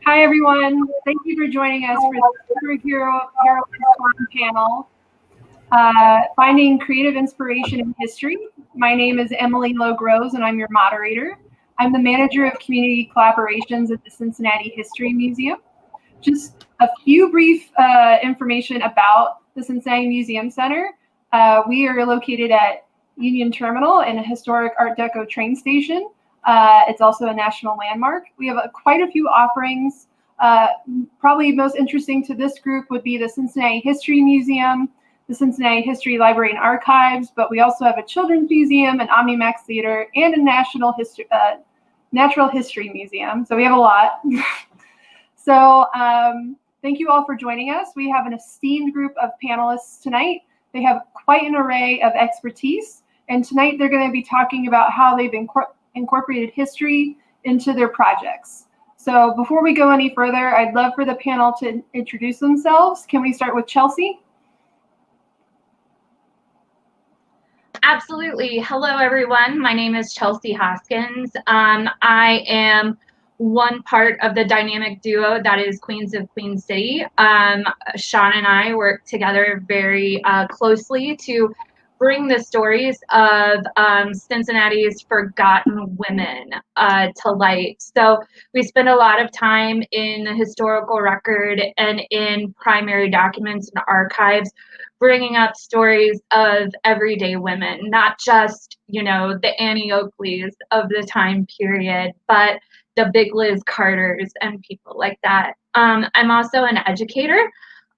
Hi, everyone. Thank you for joining us for the Superhero Heroine panel, Finding Creative Inspiration in History. My name is Emily Lowe-Groves, and I'm your moderator. I'm the manager of community collaborations at the Cincinnati History Museum. Just a few brief information about the Cincinnati Museum Center. We are located at Union Terminal in a historic Art Deco train station. It's also a national landmark. We have quite a few offerings. Probably most interesting to this group would be the Cincinnati History Museum, the Cincinnati History Library and Archives, but we also have a Children's Museum, an OmniMax Theater, and a Natural History Museum. So we have a lot. So thank you all for joining us. We have an esteemed group of panelists tonight. They have quite an array of expertise, and tonight they're going to be talking about how they've incorporated history into their projects. So before we go any further, I'd love for the panel to introduce themselves. Can we start with Chelsie? Absolutely. Hello, everyone. My name is Chelsie Hoskins. I am one part of the dynamic duo that is Queens of Queen City. Shawn and I work together very closely to bring the stories of Cincinnati's forgotten women to light. So we spend a lot of time in the historical record and in primary documents and archives, bringing up stories of everyday women, not just, you know, the Annie Oakleys of the time period, but the big Liz Carters and people like that. I'm also an educator.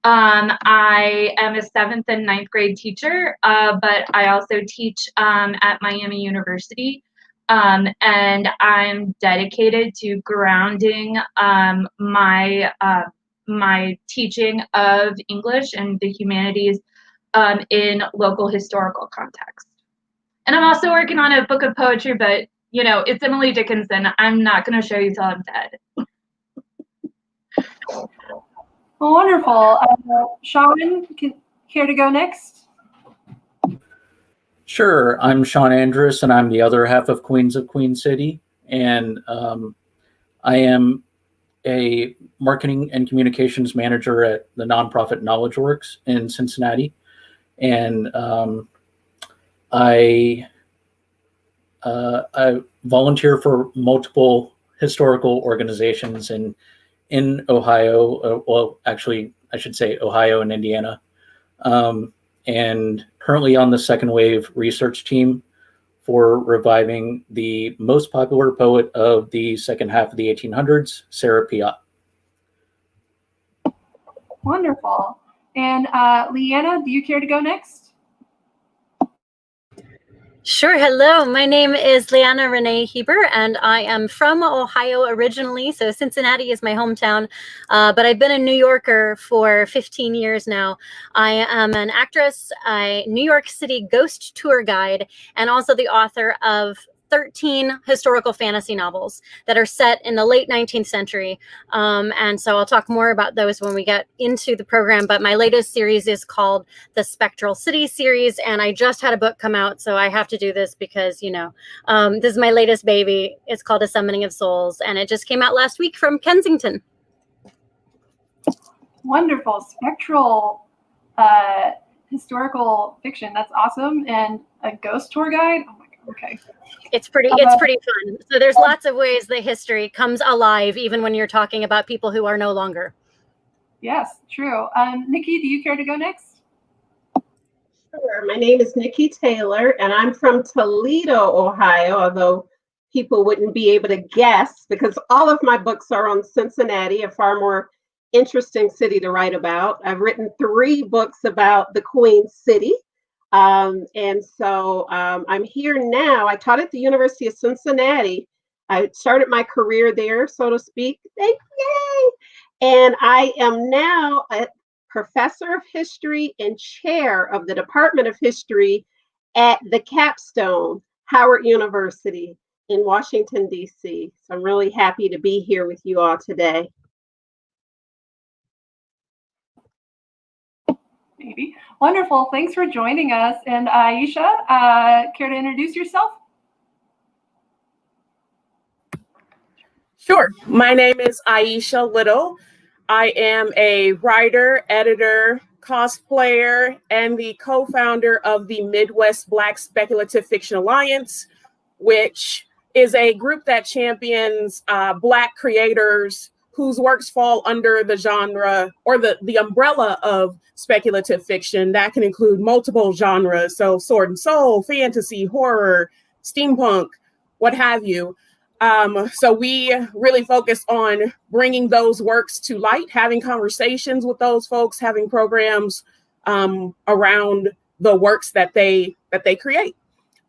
I am a 7th and 9th grade teacher, but I also teach at Miami University. And I'm dedicated to grounding my teaching of English and the humanities in local historical context. And I'm also working on a book of poetry, but you know, it's Emily Dickinson. I'm not going to show you till I'm dead. Well, wonderful. Shawn, care to go next? Sure. I'm Shawn Andrus, and I'm the other half of Queens of Queen City. And I am a marketing and communications manager at the nonprofit Knowledge Works in Cincinnati. And I volunteer for multiple historical organizations in Ohio. Well, actually, I should say Ohio and Indiana. And currently on the second wave research team for reviving the most popular poet of the second half of the 1800s, Sarah Piatt. Wonderful. And Lyanna, do you care to go next? Sure. Hello, my name is Leanna Renee Heber, and I am from Ohio originally. So Cincinnati is my hometown, but I've been a New Yorker for 15 years now. I am an actress, a New York City ghost tour guide, and also the author of 13 historical fantasy novels that are set in the late 19th century. And so I'll talk more about those when we get into the program. But my latest series is called the Spectral City series. And I just had a book come out, so I have to do this because, you know, this is my latest baby. It's called A Summoning of Souls. And it just came out last week from Kensington. Wonderful. Spectral historical fiction. That's awesome. And a ghost tour guide. Oh my God. Okay. It's pretty fun. So there's lots of ways the history comes alive, even when you're talking about people who are no longer. Yes, true. Nikki, do you care to go next? Sure. My name is Nikki Taylor, and I'm from Toledo, Ohio, although people wouldn't be able to guess because all of my books are on Cincinnati, a far more interesting city to write about. I've written 3 books about the Queen City. And so I'm here now. I taught at the University of Cincinnati. I started my career there, so to speak. Yay! And I am now a professor of history and chair of the Department of History at the Capstone, Howard University in Washington, D.C. So I'm really happy to be here with you all today. Maybe. Wonderful. Thanks for joining us. And Aiesha, care to introduce yourself? Sure. My name is Aisha Little. I am a writer, editor, cosplayer, and the co-founder of the Midwest Black Speculative Fiction Alliance, which is a group that champions Black creators whose works fall under the genre or the umbrella of speculative fiction that can include multiple genres, so sword and soul, fantasy, horror, steampunk, what have you. So we really focus on bringing those works to light, having conversations with those folks, having programs around the works that they create.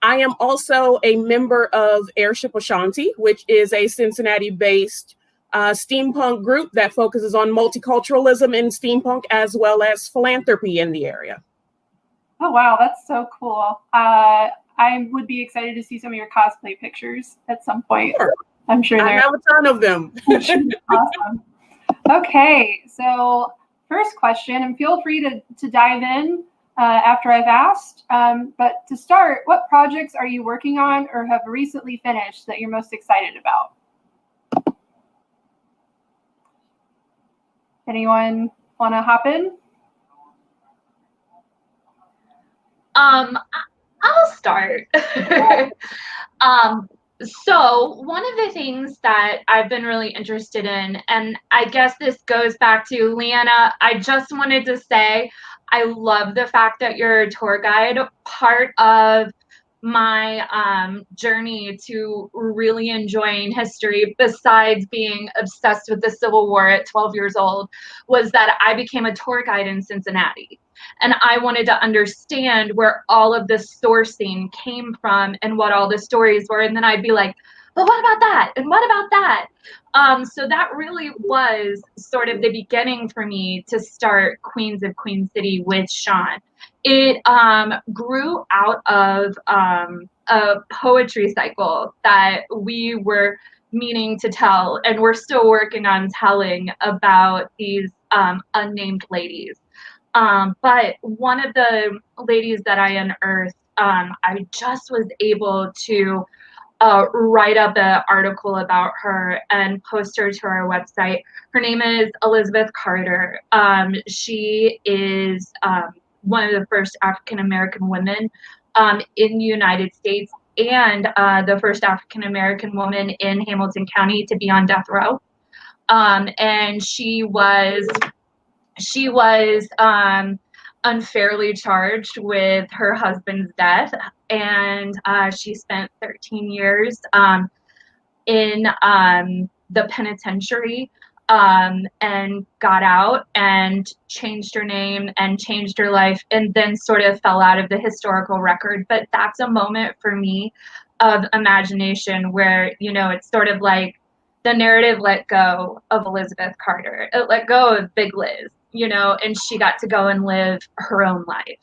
I am also a member of Airship Ashanti, which is a Cincinnati-based steampunk group that focuses on multiculturalism in steampunk as well as philanthropy in the area. Oh, wow, that's so cool. I would be excited to see some of your cosplay pictures at some point. Sure. I'm sure I have a ton of them. Awesome. Okay, so first question, and feel free to dive in after I've asked. But to start, what projects are you working on or have recently finished that you're most excited about? Anyone want to hop in? I'll start. So one of the things that I've been really interested in, and I guess this goes back to Leanna, I just wanted to say, I love the fact that you're a tour guide. Part of my journey to really enjoying history, besides being obsessed with the Civil War at 12 years old, was that I became a tour guide in Cincinnati. And I wanted to understand where all of the sourcing came from and what all the stories were. And then I'd be like, but what about that? And what about that? So that really was sort of the beginning for me to start Queens of Queen City with Shawn. It grew out of a poetry cycle that we were meaning to tell, and we're still working on telling about these unnamed ladies. But one of the ladies that I unearthed, I just was able to write up an article about her and post her to our website. Her name is Elizabeth Carter. She is one of the first African-American women in the United States and the first African-American woman in Hamilton County to be on death row. And she was unfairly charged with her husband's death, and she spent 13 years in the penitentiary and got out and changed her name and changed her life, and then sort of fell out of the historical record. But that's a moment for me of imagination where, you know, it's sort of like the narrative let go of Elizabeth Carter. It let go of Big Liz, you know, and she got to go and live her own life.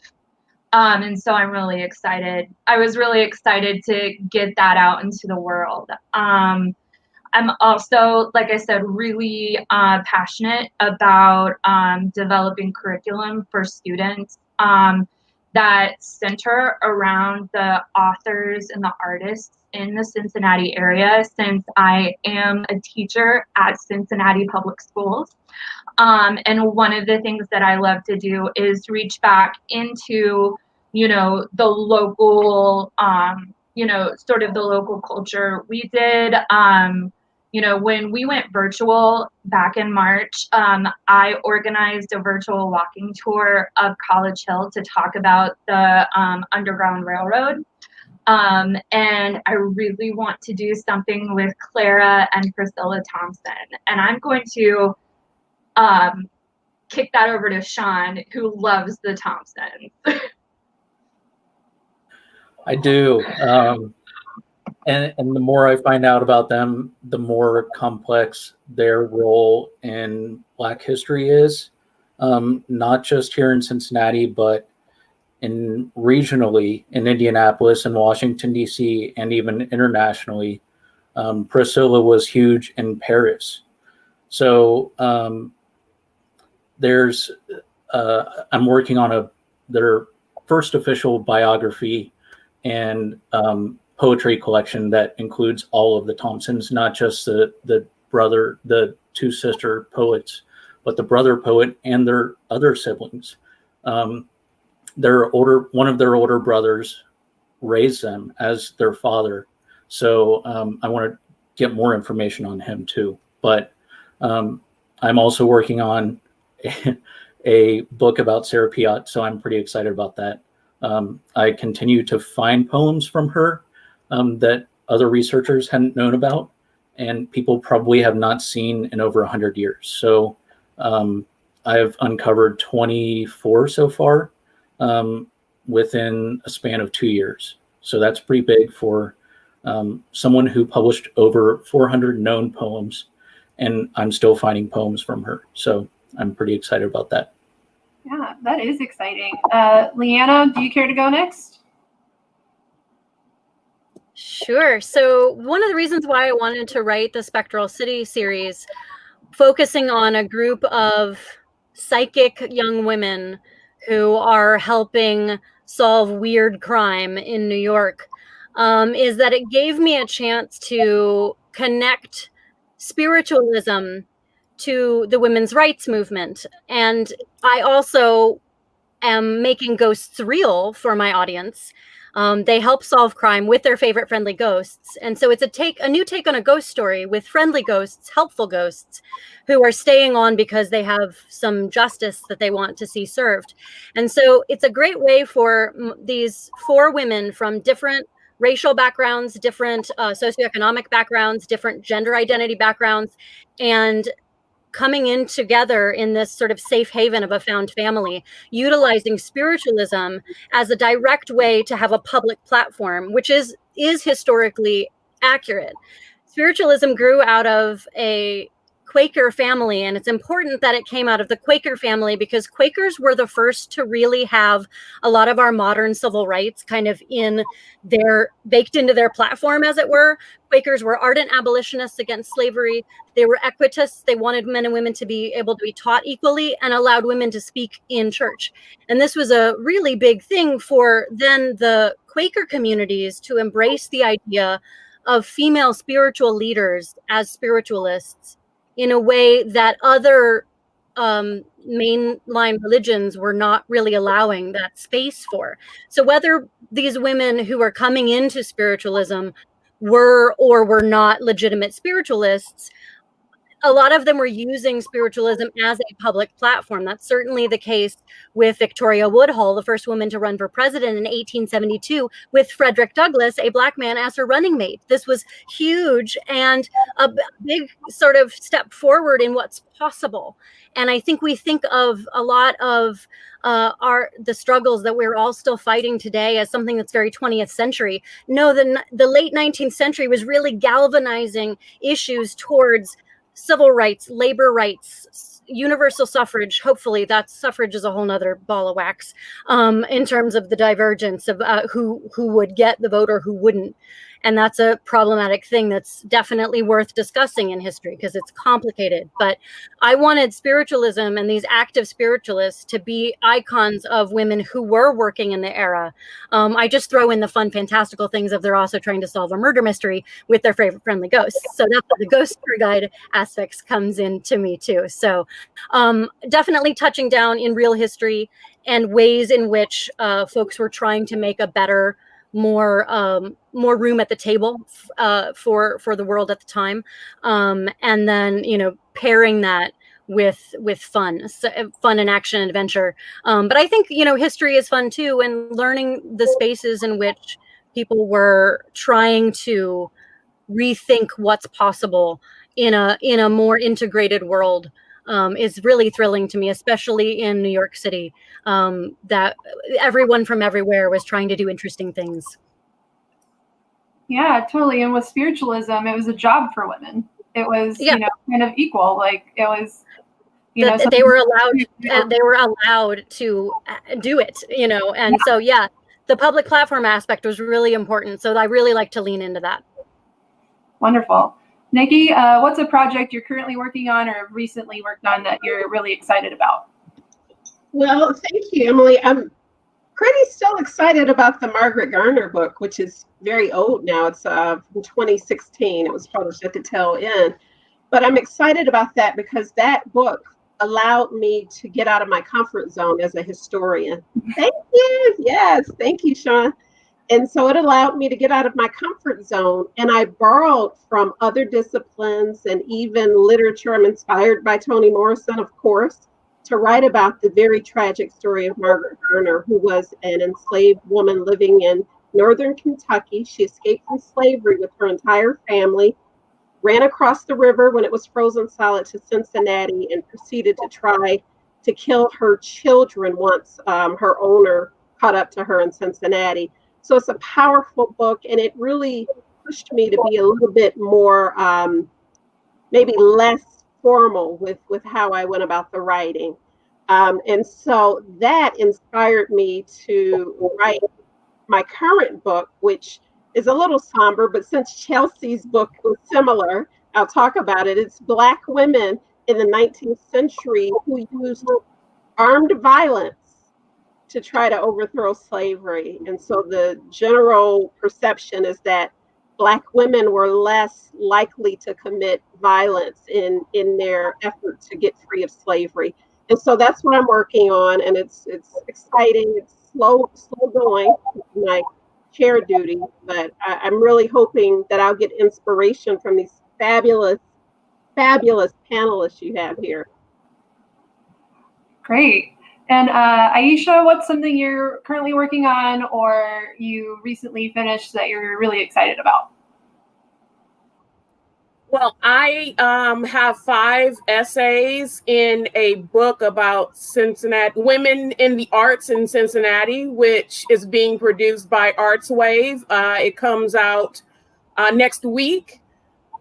And so I'm really excited. I was really excited to get that out into the world. I'm also, like I said, really passionate about developing curriculum for students that center around the authors and the artists in the Cincinnati area, since I am a teacher at Cincinnati Public Schools. And one of the things that I love to do is reach back into, you know, the local, you know, sort of the local culture. We did, you know, when we went virtual back in March, I organized a virtual walking tour of College Hill to talk about the Underground Railroad. And I really want to do something with Clara and Priscilla Thompson. And I'm going to kick that over to Shawn, who loves the Thompsons. I do. And the more I find out about them, the more complex their role in Black history is, not just here in Cincinnati, but regionally in Indianapolis and Washington, D.C., and even internationally. Priscilla was huge in Paris. So I'm working on their first official biography and poetry collection that includes all of the Thompsons, not just the the two sister poets, but the brother poet and their other siblings. One of their older brothers raised them as their father. So I want to get more information on him too. But I'm also working on a book about Sarah Piatt, so I'm pretty excited about that. I continue to find poems from her that other researchers hadn't known about, and people probably have not seen in over 100 years. So I've uncovered 24 so far within a span of 2 years. So that's pretty big for someone who published over 400 known poems, and I'm still finding poems from her. So I'm pretty excited about that. Yeah, that is exciting. Leanna, do you care to go next? Sure. So one of the reasons why I wanted to write the Spectral City series, focusing on a group of psychic young women who are helping solve weird crime in New York, is that it gave me a chance to connect spiritualism to the women's rights movement. And I also am making ghosts real for my audience. They help solve crime with their favorite friendly ghosts. And so it's a new take on a ghost story with friendly ghosts, helpful ghosts who are staying on because they have some justice that they want to see served. And so it's a great way for these 4 women from different racial backgrounds, different socioeconomic backgrounds, different gender identity backgrounds, and coming in together in this sort of safe haven of a found family, utilizing spiritualism as a direct way to have a public platform, which is historically accurate. Spiritualism grew out of a Quaker family, and it's important that it came out of the Quaker family because Quakers were the first to really have a lot of our modern civil rights kind of baked into their platform, as it were. Quakers were ardent abolitionists against slavery. They were equitists. They wanted men and women to be able to be taught equally and allowed women to speak in church. And this was a really big thing for then the Quaker communities to embrace the idea of female spiritual leaders as spiritualists in a way that other mainline religions were not really allowing that space for. So whether these women who are coming into spiritualism were or were not legitimate spiritualists, a lot of them were using spiritualism as a public platform. That's certainly the case with Victoria Woodhull, the first woman to run for president in 1872, with Frederick Douglass, a Black man, as her running mate. This was huge and a big sort of step forward in what's possible. And I think we think of a lot of the struggles that we're all still fighting today as something that's very 20th century. No, the late 19th century was really galvanizing issues towards civil rights, labor rights, universal suffrage. Hopefully that suffrage is a whole nother ball of wax in terms of the divergence of who would get the vote or who wouldn't. And that's a problematic thing that's definitely worth discussing in history because it's complicated. But I wanted spiritualism and these active spiritualists to be icons of women who were working in the era. I just throw in the fun, fantastical things of they're also trying to solve a murder mystery with their favorite friendly ghosts. So that's what the ghost tour guide aspects comes in to me too. So definitely touching down in real history and ways in which folks were trying to make a better, more room at the table for the world at the time, and then pairing that with fun and action and adventure. But I think history is fun too, and learning the spaces in which people were trying to rethink what's possible in a more integrated world is really thrilling to me, especially in New York City, that everyone from everywhere was trying to do interesting things. Yeah, totally. And with spiritualism, it was a job for women. It was, kind of equal. Like it was, they were allowed to do it, and so, yeah, the public platform aspect was really important. So I really like to lean into that. Wonderful. Nikki, what's a project you're currently working on or have recently worked on that you're really excited about? Well, thank you, Emily. I'm pretty still excited about the Margaret Garner book, which is very old now. It's from 2016. It was published at the tail end. But I'm excited about that because that book allowed me to get out of my comfort zone as a historian. Thank you. Yes, thank you, Shawn. And so it allowed me to get out of my comfort zone. And I borrowed from other disciplines and even literature. I'm inspired by Toni Morrison, of course, to write about the very tragic story of Margaret Garner, who was an enslaved woman living in northern Kentucky. She escaped from slavery with her entire family, ran across the river when it was frozen solid to Cincinnati, and proceeded to try to kill her children once her owner caught up to her in Cincinnati. So it's a powerful book, and it really pushed me to be a little bit more, maybe less formal with how I went about the writing. And so that inspired me to write my current book, which is a little somber, but since Chelsea's book was similar, I'll talk about it. It's Black women in the 19th century who used armed violence to try to overthrow slavery. And so the general perception is that Black women were less likely to commit violence in their effort to get free of slavery. And so that's what I'm working on, and it's exciting. It's slow going, my chair duty, but I'm really hoping that I'll get inspiration from these fabulous panelists you have here. Great. And Aiesha, what's something you're currently working on or you recently finished that you're really excited about? Well, I have 5 essays in a book about Cincinnati, women in the arts in Cincinnati, which is being produced by Arts Wave. It comes out next week.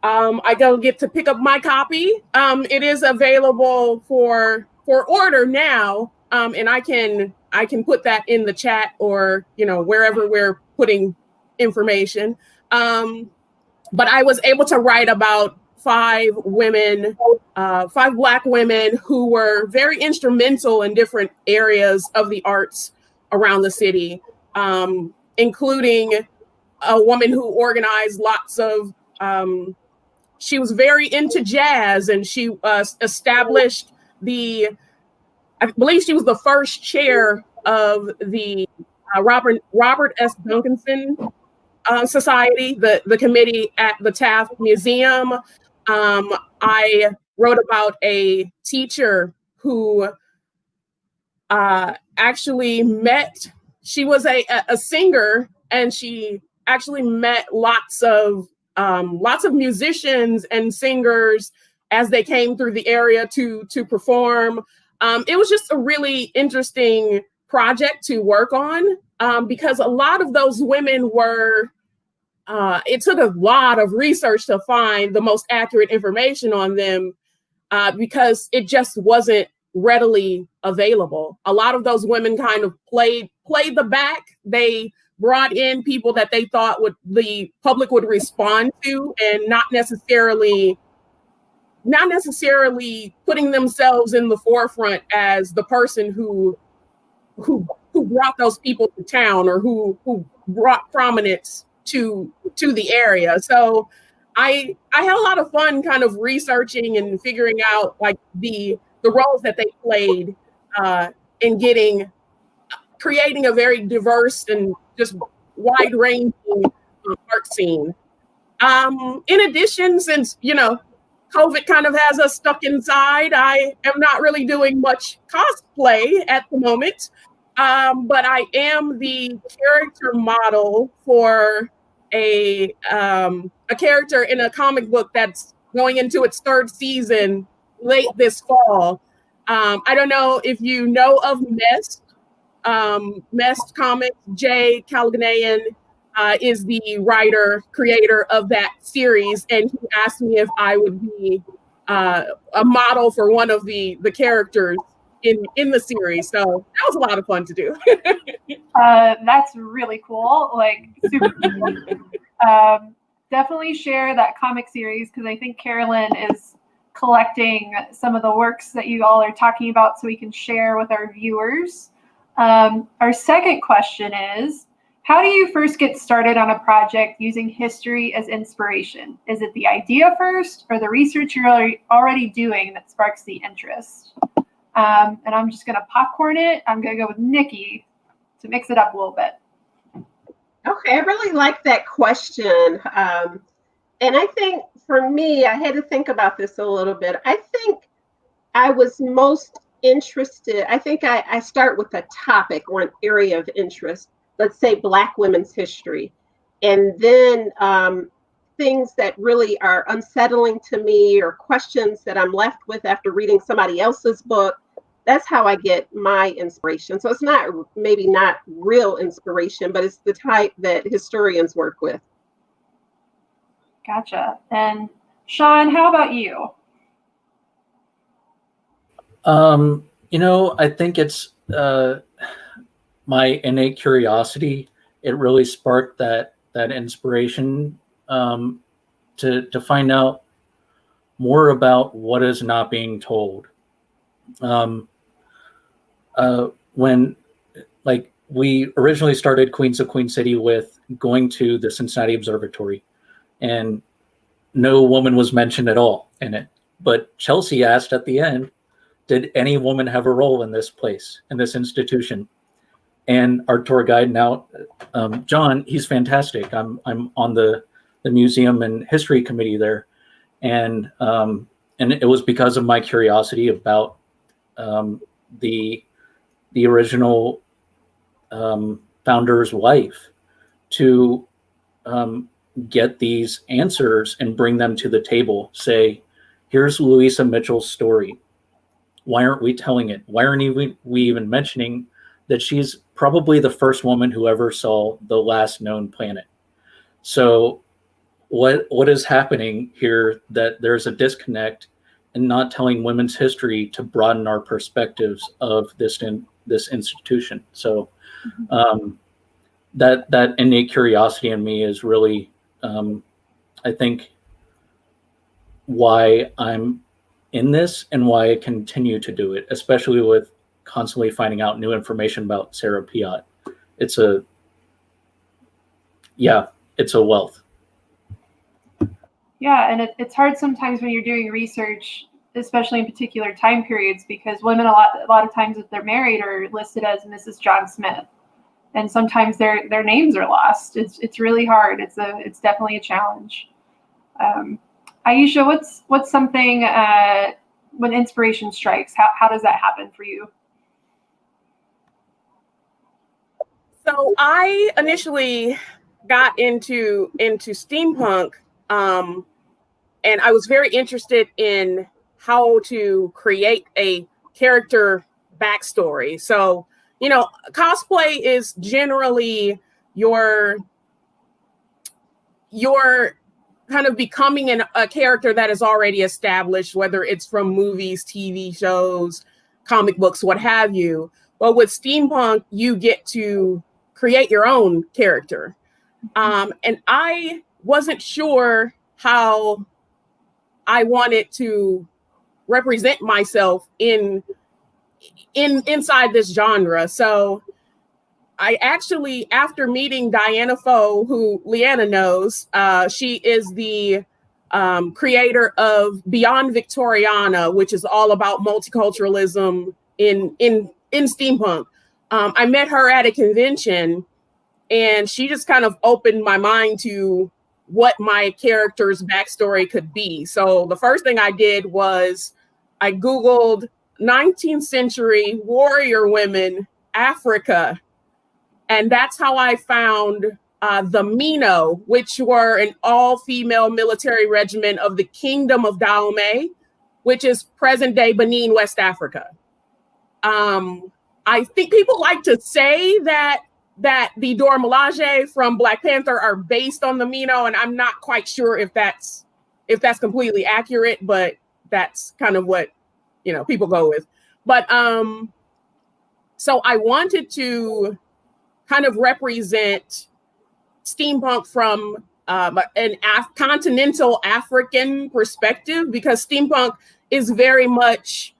I don't get to pick up my copy. It is available for order now, and I can put that in the chat or wherever we're putting information. But I was able to write about 5 women, 5 Black women who were very instrumental in different areas of the arts around the city, including a woman who organized lots of, she was very into jazz, and she established I believe she was the first chair of the Robert S. Duncanson Society, the committee at the Taft Museum. I wrote about a teacher who actually she was a singer, and she actually met lots of musicians and singers as they came through the area to perform. It was just a really interesting project to work on because a lot of those women were, it took a lot of research to find the most accurate information on them because it just wasn't readily available. A lot of those women kind of played the back. They brought in people that they thought the public would respond to, and not necessarily putting themselves in the forefront as the person who brought those people to town, or who brought prominence to the area. So I had a lot of fun kind of researching and figuring out like the roles that they played in creating a very diverse and just wide ranging art scene. In addition, since COVID kind of has us stuck inside, I am not really doing much cosplay at the moment, but I am the character model for a character in a comic book that's going into its 3rd season late this fall. I don't know if you know of Mest Comics. Jay Calganayan is the creator of that series, and he asked me if I would be a model for one of the characters in the series. So that was a lot of fun to do. That's really cool. Like, super cool. Definitely share that comic series, because I think Carolyn is collecting some of the works that you all are talking about so we can share with our viewers. Our second question is, How do you first get started on a project using history as inspiration? Is it the idea first or the research you're already doing that sparks the interest? And I'm just gonna popcorn it. I'm gonna go with Nikki to mix it up a little bit. Okay, I really like that question. And I think for me, I had to think about this a little bit. I think I was most interested, I think I start with a topic or an area of interest, let's say Black women's history. And then things that really are unsettling to me or questions that I'm left with after reading somebody else's book. That's how I get my inspiration. So it's maybe not real inspiration, but it's the type that historians work with. Gotcha. And Shawn, how about you? I think it's my innate curiosity. It really sparked that inspiration to find out more about what is not being told. When we originally started Queens of Queen City with going to the Cincinnati Observatory, and no woman was mentioned at all in it. But Chelsie asked at the end, did any woman have a role in this place, in this institution? And our tour guide now, John, he's fantastic. I'm on the museum and history committee there. And it was because of my curiosity about the original founder's wife to get these answers and bring them to the table. Say, here's Louisa Mitchell's story. Why aren't we telling it? Why aren't we even mentioning that she's probably the first woman who ever saw the last known planet? So what is happening here, that there's a disconnect in not telling women's history to broaden our perspectives of this institution. So that innate curiosity in me is really, I think, why I'm in this and why I continue to do it, especially with constantly finding out new information about Sarah Piatt. It's a wealth. Yeah, and it's hard sometimes when you're doing research, especially in particular time periods, because women a lot of times if they're married are listed as Mrs. John Smith, and sometimes their names are lost. It's really hard. It's definitely a challenge. Aiesha, what's something when inspiration strikes? How does that happen for you? So I initially got into steampunk, and I was very interested in how to create a character backstory. So, cosplay is generally your kind of becoming a character that is already established, whether it's from movies, TV shows, comic books, what have you. But with steampunk, you get to create your own character. And I wasn't sure how I wanted to represent myself inside this genre. So I actually, after meeting Diana Foe, who Leanna knows, she is the creator of Beyond Victoriana, which is all about multiculturalism in steampunk. I met her at a convention, and she just kind of opened my mind to what my character's backstory could be. So the first thing I did was I Googled 19th century warrior women, Africa. And that's how I found the Mino, which were an all-female military regiment of the Kingdom of Dahomey, which is present-day Benin, West Africa. I think people like to say that the Dora Milaje from Black Panther are based on the Mino, and I'm not quite sure if that's completely accurate, but that's kind of what people go with. But so I wanted to kind of represent steampunk from an continental African perspective, because steampunk is very much,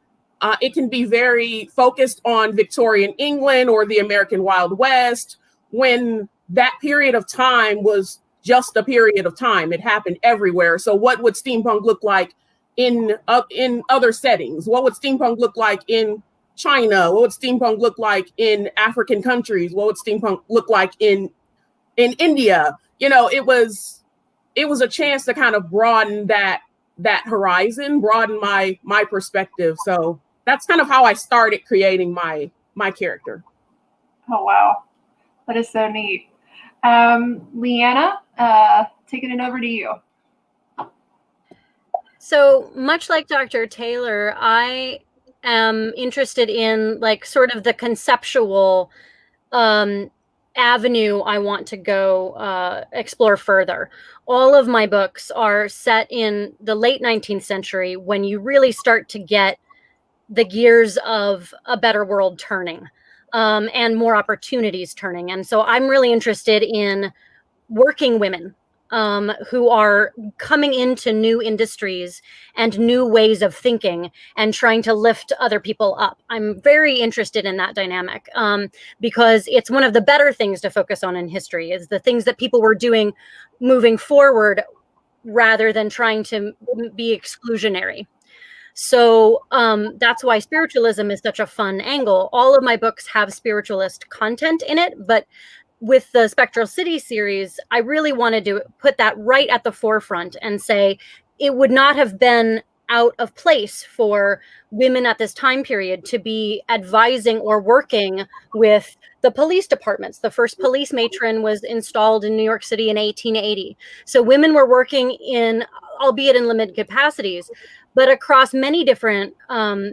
it can be very focused on Victorian England or the American Wild West, when that period of time was just a period of time. It happened everywhere. So what would steampunk look like in other settings? What would steampunk look like in China? What would steampunk look like in African countries? What would steampunk look like in India? You know, it was a chance to kind of broaden that horizon, broaden my perspective. So that's kind of how I started creating my character. Oh, wow. That is so neat. Leanna, taking it over to you. So much like Dr. Taylor, I am interested in like sort of the conceptual avenue I want to go explore further. All of my books are set in the late 19th century, when you really start to get the gears of a better world turning, and more opportunities turning. And so I'm really interested in working women who are coming into new industries and new ways of thinking and trying to lift other people up. I'm very interested in that dynamic because it's one of the better things to focus on in history, is the things that people were doing moving forward rather than trying to be exclusionary. So that's why spiritualism is such a fun angle. All of my books have spiritualist content in it, but with the Spectral City series, I really wanted to put that right at the forefront and say it would not have been out of place for women at this time period to be advising or working with the police departments. The first police matron was installed in New York City in 1880. So women were working in, albeit in limited capacities, but across many different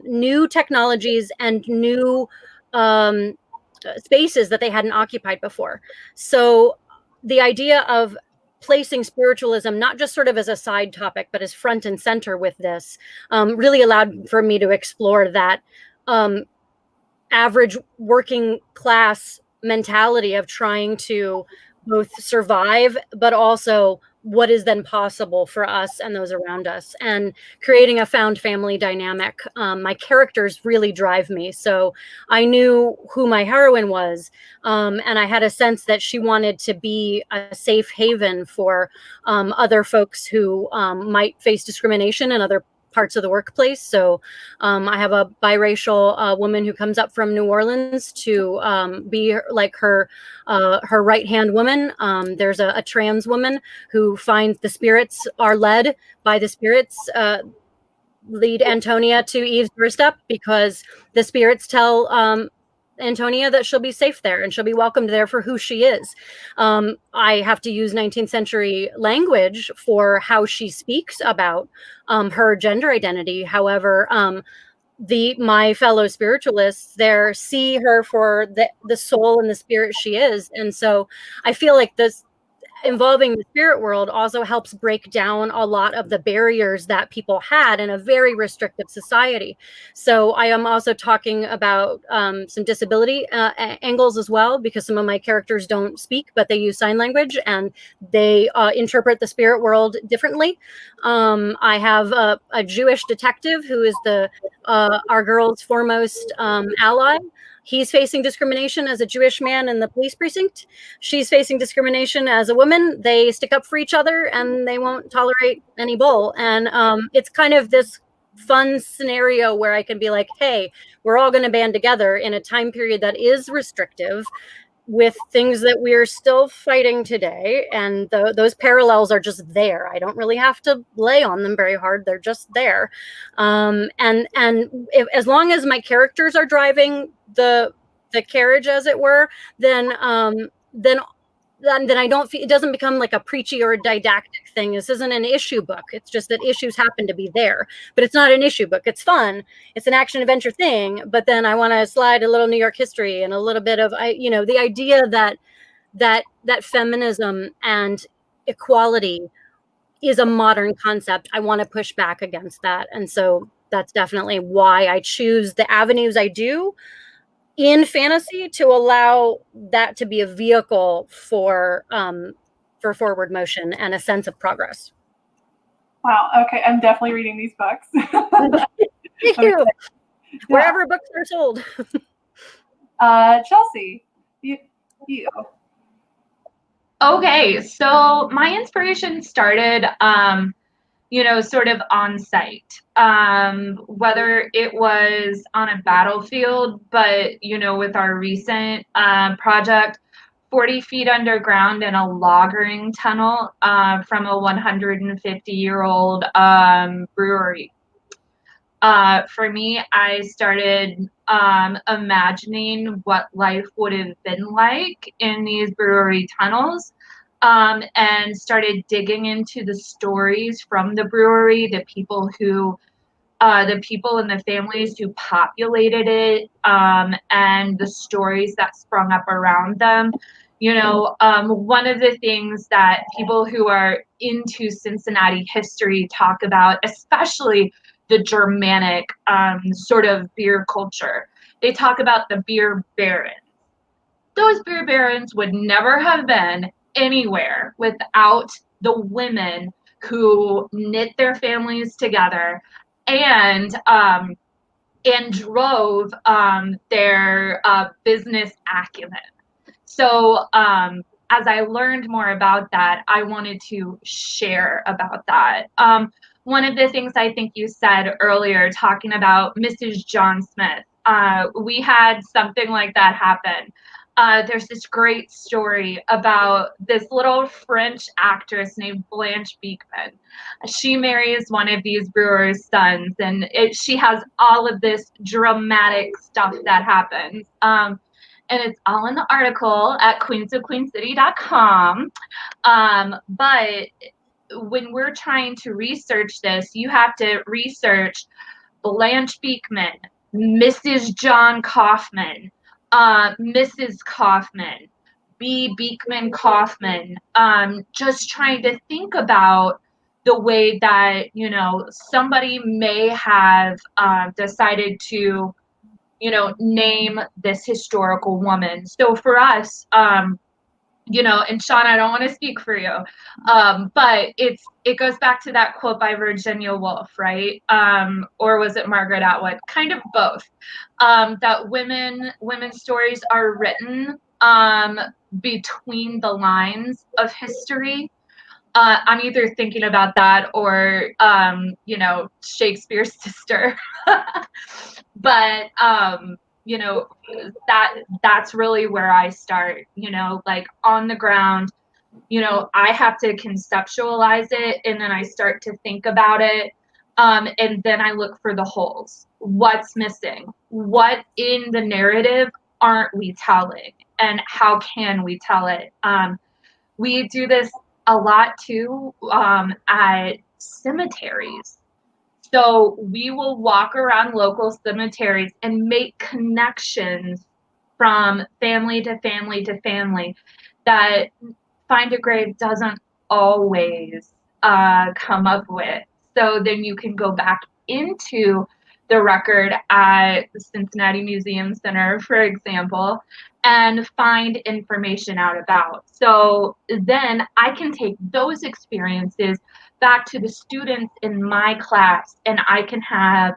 new technologies and new spaces that they hadn't occupied before. So the idea of placing spiritualism not just sort of as a side topic, but as front and center with this really allowed for me to explore that average working class mentality of trying to both survive, but also what is then possible for us and those around us, and creating a found family dynamic. My characters really drive me. So I knew who my heroine was, and I had a sense that she wanted to be a safe haven for other folks who might face discrimination in other parts of the workplace. So I have a biracial woman who comes up from New Orleans to be like her right-hand woman. There's a trans woman who finds the spirits are led by the spirits, lead Antonia to Eve's doorstep, because the spirits tell Antonia that she'll be safe there and she'll be welcomed there for who she is. I have to use 19th century language for how she speaks about her gender identity. However, my fellow spiritualists there see her for the soul and the spirit she is. And so I feel like this involving the spirit world also helps break down a lot of the barriers that people had in a very restrictive society. So I am also talking about some disability angles as well, because some of my characters don't speak, but they use sign language and they interpret the spirit world differently. I have a Jewish detective who is our girl's foremost ally. He's facing discrimination as a Jewish man in the police precinct. She's facing discrimination as a woman. They stick up for each other and they won't tolerate any bull. And it's kind of this fun scenario where I can be like, hey, we're all going to band together in a time period that is restrictive with things that we're still fighting today. And those parallels are just there. I don't really have to lay on them very hard. They're just there. And as long as my characters are driving the carriage, as it were, then I don't feel, it doesn't become like a preachy or a didactic thing. This isn't an issue book. It's just that issues happen to be there, but it's not an issue book. It's fun. It's an action adventure thing. But then I want to slide a little New York history and a little bit of, the idea that feminism and equality is a modern concept. I want to push back against that. And so that's definitely why I choose the avenues I do in fantasy, to allow that to be a vehicle for forward motion and a sense of progress. Wow. Okay. I'm definitely reading these books. Thank you. Wherever books are sold. Chelsie, you. Okay, so my inspiration started, sort of on site, whether it was on a battlefield, but, with our recent project, 40 feet underground in a loggering tunnel from a 150-year-old brewery. For me, I started imagining what life would have been like in these brewery tunnels, and started digging into the stories from the brewery, the people and the families who populated it, and the stories that sprung up around them. One of the things that people who are into Cincinnati history talk about, especially the Germanic sort of beer culture, they talk about the beer barons. Those beer barons would never have been anywhere without the women who knit their families together and drove their business acumen. So as I learned more about that, I wanted to share about that. One of the things I think you said earlier, talking about Mrs. John Smith, we had something like that happen. There's this great story about this little French actress named Blanche Beekman. She marries one of these brewers' sons, and she has all of this dramatic stuff that happens. And it's all in the article at queensofqueencity.com. But when we're trying to research this, you have to research Blanche Beekman, Mrs. John Kaufman, Mrs. Kaufman, B. Beekman Kaufman, just trying to think about the way that, somebody may have decided to, name this historical woman. So for us, and Shawn, I don't want to speak for you, but it goes back to that quote by Virginia Woolf, right? Or was it Margaret Atwood? Kind of both. That women's stories are written between the lines of history. I'm either thinking about that or Shakespeare's sister. But that's really where I start, like on the ground. I have to conceptualize it, and then I start to think about it, and then I look for the holes. What's missing? What in the narrative aren't we telling, and how can we tell it? We do this a lot too at cemeteries. So we will walk around local cemeteries and make connections from family to family to family that Find a Grave doesn't always come up with. So then you can go back into the record at the Cincinnati Museum Center, for example, and find information out about. So then I can take those experiences back to the students in my class, and I can have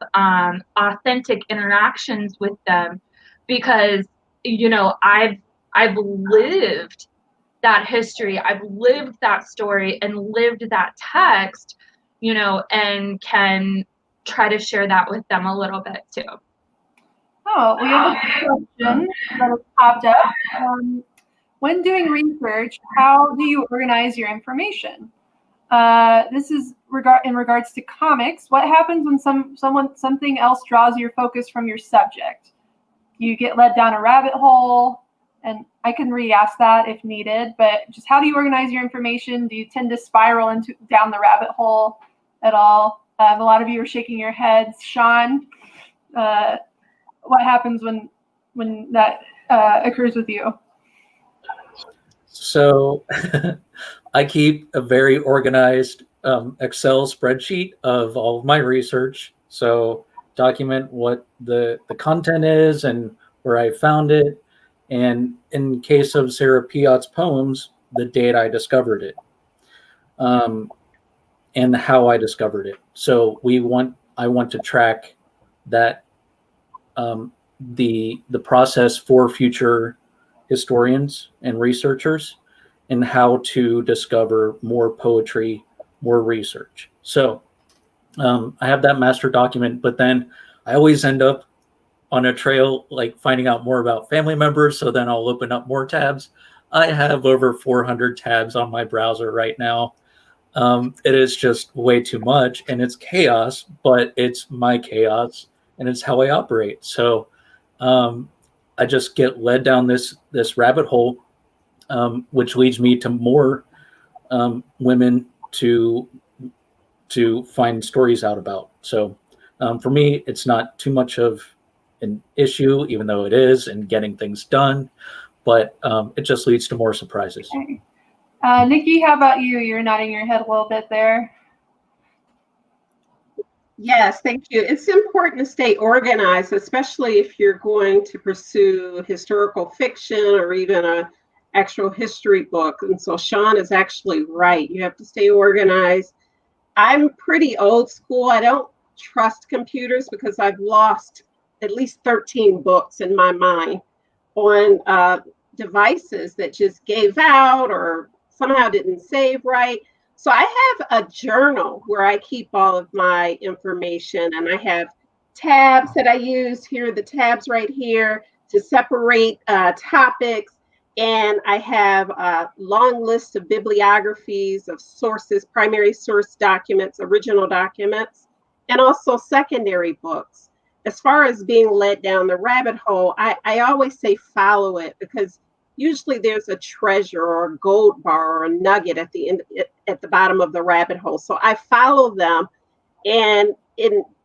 authentic interactions with them because I've lived that history, I've lived that story and lived that text, and can try to share that with them a little bit too. Oh, we have a question that has popped up. When doing research, how do you organize your information? This is in regards to comics. What happens when something else draws your focus from your subject? You get led down a rabbit hole, and I can re-ask that if needed. But just how do you organize your information? Do you tend to spiral down the rabbit hole at all? A lot of you are shaking your heads. Shawn, what happens when that occurs with you? So I keep a very organized Excel spreadsheet of all of my research. So document what the content is and where I found it. And in case of Sarah Piatt's poems, the date I discovered it, and how I discovered it. So I want to track that, the process for future historians and researchers, in how to discover more poetry, more research. So I have that master document, but then I always end up on a trail, like finding out more about family members. So then I'll open up more tabs. I have over 400 tabs on my browser right now. It is just way too much, and it's chaos, but it's my chaos and it's how I operate. So I just get led down this rabbit hole, which leads me to more women to find stories out about. So for me, it's not too much of an issue, even though it is, in getting things done, but it just leads to more surprises. Okay. Nikki, how about you? You're nodding your head a little bit there. Yes, thank you. It's important to stay organized, especially if you're going to pursue historical fiction or even a actual history book. And so Shawn is actually right. You have to stay organized. I'm pretty old school. I don't trust computers because I've lost at least 13 books in my mind on devices that just gave out or somehow didn't save right. So I have a journal where I keep all of my information, and I have tabs that I use. Here are the tabs right here to separate topics. And I have a long list of bibliographies of sources, primary source documents, original documents, and also secondary books. As far as being led down the rabbit hole, I always say follow it, because usually there's a treasure or a gold bar or a nugget at the end, at the bottom of the rabbit hole. So I follow them. And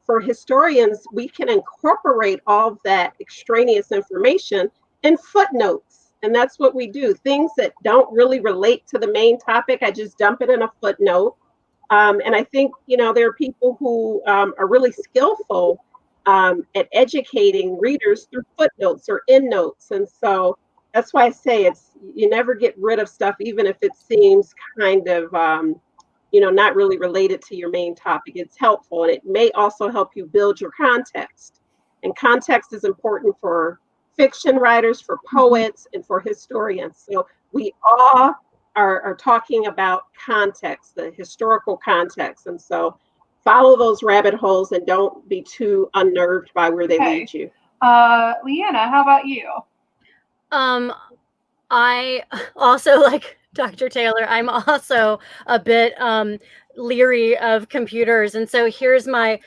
for historians, we can incorporate all of that extraneous information in footnotes. And that's what we do. Things that don't really relate to the main topic, I just dump it in a footnote. And I think, there are people who are really skillful at educating readers through footnotes or endnotes. And so that's why I say you never get rid of stuff, even if it seems kind of, not really related to your main topic. It's helpful, and it may also help you build your context. And context is important for fiction writers, for poets, and for historians. So we all are talking about context, the historical context. And so follow those rabbit holes and don't be too unnerved by where they lead you. Leanna, how about you? I also, like Dr. Taylor, I'm also a bit leery of computers. And so here's my,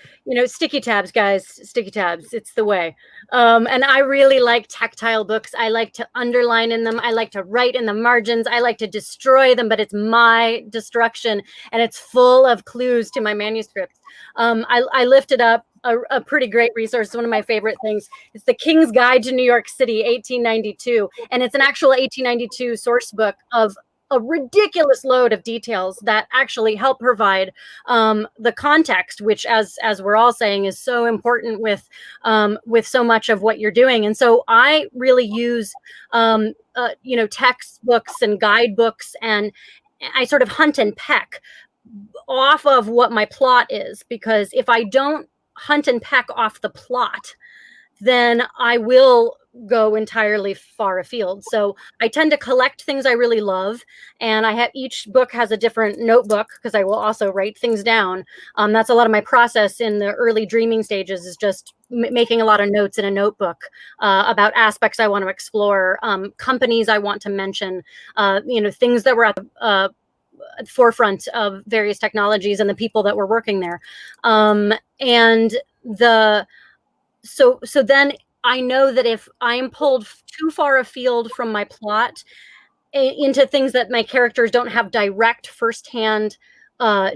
sticky tabs, guys, sticky tabs. It's the way. And I really like tactile books. I like to underline in them. I like to write in the margins. I like to destroy them, but it's my destruction, and it's full of clues to my manuscripts. I lifted up a pretty great resource. One of my favorite things. It's the King's Guide to New York City, 1892. And it's an actual 1892 source book of a ridiculous load of details that actually help provide the context, which, as we're all saying, is so important with so much of what you're doing. And so I really use textbooks and guidebooks, and I sort of hunt and peck off of what my plot is, because if I don't hunt and peck off the plot, then I will go entirely far afield. So I tend to collect things I really love, and each book has a different notebook, because I will also write things down. That's a lot of my process in the early dreaming stages, is just making a lot of notes in a notebook about aspects I want to explore, companies I want to mention, things that were at the forefront of various technologies and the people that were working there. So then I know that if I'm pulled too far afield from my plot into things that my characters don't have direct firsthand